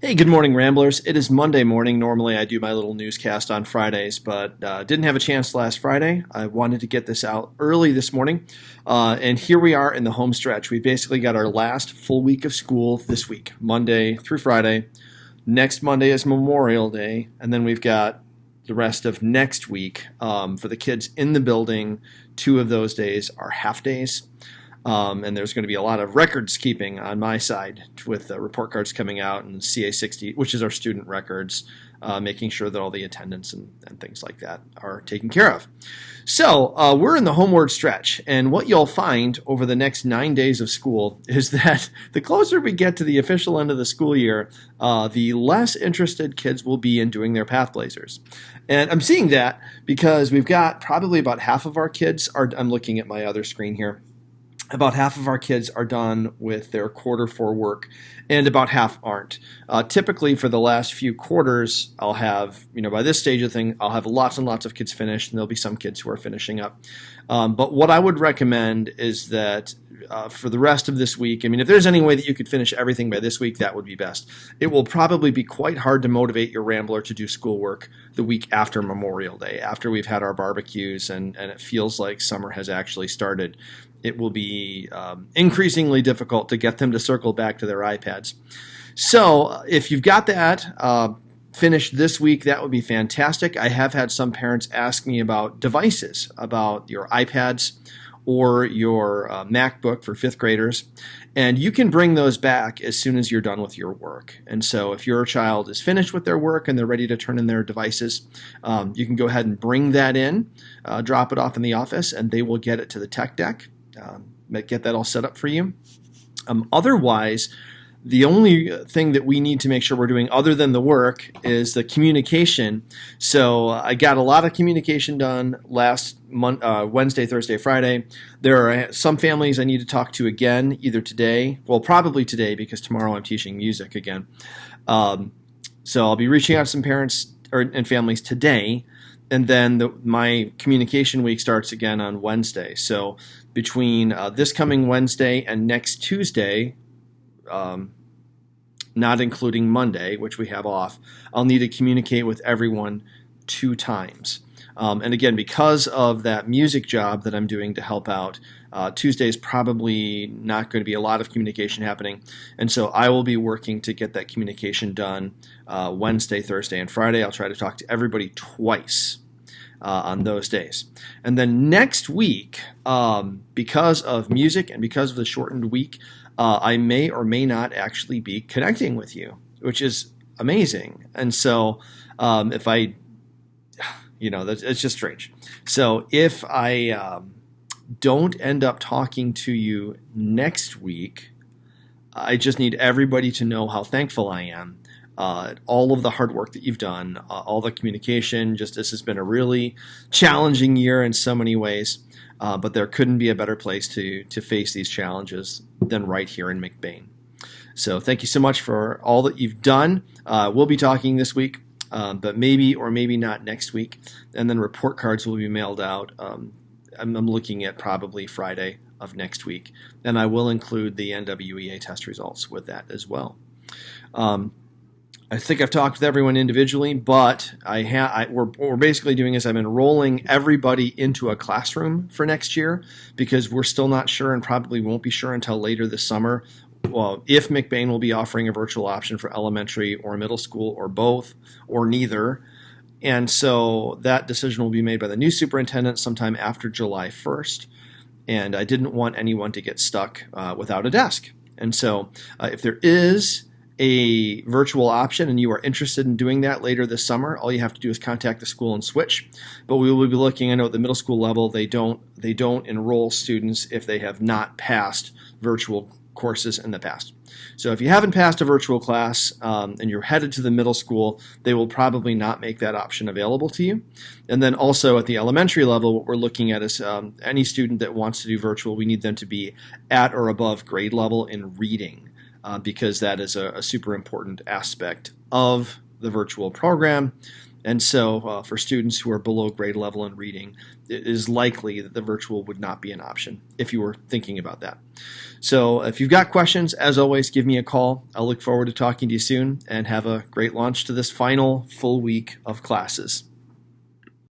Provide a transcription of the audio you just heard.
Hey, good morning, Ramblers. It is Monday morning. Normally, I do my little newscast on Fridays, but didn't have a chance last Friday. I wanted to get this out early this morning. And here we are in the home stretch. We basically got our last full week of school this week, Monday through Friday. Next Monday is Memorial Day. And then we've got the rest of next week for the kids in the building. 2 of those days are half days. And there's going to be a lot of records keeping on my side with report cards coming out and CA60, which is our student records, making sure that all the attendance and things like that are taken care of. So we're in the homeward stretch, and what you'll find over the next 9 days of school is that the closer we get to the official end of the school year, the less interested kids will be in doing their Path Blazers. And I'm seeing that because we've got probably about half of our kids I'm looking at my other screen here. About half of our kids are done with their quarter 4 work, and about half aren't. Typically, for the last few quarters, I'll have, by this stage of thing, I'll have lots and lots of kids finished, and there'll be some kids who are finishing up. But what I would recommend is that for the rest of this week, if there's any way that you could finish everything by this week, that would be best. It will probably be quite hard to motivate your Rambler to do schoolwork the week after Memorial Day, after we've had our barbecues and it feels like summer has actually started. It will be increasingly difficult to get them to circle back to their iPads. So if you've got that finished this week, that would be fantastic. I have had some parents ask me about devices, about your iPads or your MacBook for 5th graders. And you can bring those back as soon as you're done with your work. And so if your child is finished with their work and they're ready to turn in their devices, you can go ahead and bring that in, drop it off in the office, and they will get it to the tech deck. Get that all set up for you. Otherwise, the only thing that we need to make sure we're doing other than the work is the communication. So I got a lot of communication done last Wednesday, Thursday, Friday. There are some families I need to talk to again, either today, well, probably today because tomorrow I'm teaching music again. So I'll be reaching out to some parents and families today. And then my communication week starts again on Wednesday. So between this coming Wednesday and next Tuesday, not including Monday, which we have off, I'll need to communicate with everyone 2 times. And again, because of that music job that I'm doing to help out, Tuesday is probably not going to be a lot of communication happening. And so I will be working to get that communication done Wednesday, Thursday, and Friday. I'll try to talk to everybody twice on those days. And then next week, because of music and because of the shortened week, I may or may not actually be connecting with you, which is amazing. And so if I, it's just strange. So if I don't end up talking to you next week, I just need everybody to know how thankful I am. All of the hard work that you've done, all the communication, this has been a really challenging year in so many ways, but there couldn't be a better place to face these challenges than right here in McBain. So thank you so much for all that you've done. We'll be talking this week, but maybe or maybe not next week, and then report cards will be mailed out. I'm looking at probably Friday of next week, and I will include the NWEA test results with that as well. I think I've talked with everyone individually, but what we're basically doing is I'm enrolling everybody into a classroom for next year because we're still not sure and probably won't be sure until later this summer if McBain will be offering a virtual option for elementary or middle school or both or neither. And so that decision will be made by the new superintendent sometime after July 1st. And I didn't want anyone to get stuck without a desk. And so if there is a virtual option and you are interested in doing that later this summer, all you have to do is contact the school and switch. But we will be looking, I know at the middle school level, they don't enroll students if they have not passed virtual courses in the past. So if you haven't passed a virtual class and you're headed to the middle school, they will probably not make that option available to you. And then also at the elementary level, what we're looking at is any student that wants to do virtual, we need them to be at or above grade level in reading. Because that is a super important aspect of the virtual program. And so for students who are below grade level in reading, it is likely that the virtual would not be an option if you were thinking about that. So if you've got questions, as always, give me a call. I'll look forward to talking to you soon, and have a great launch to this final full week of classes.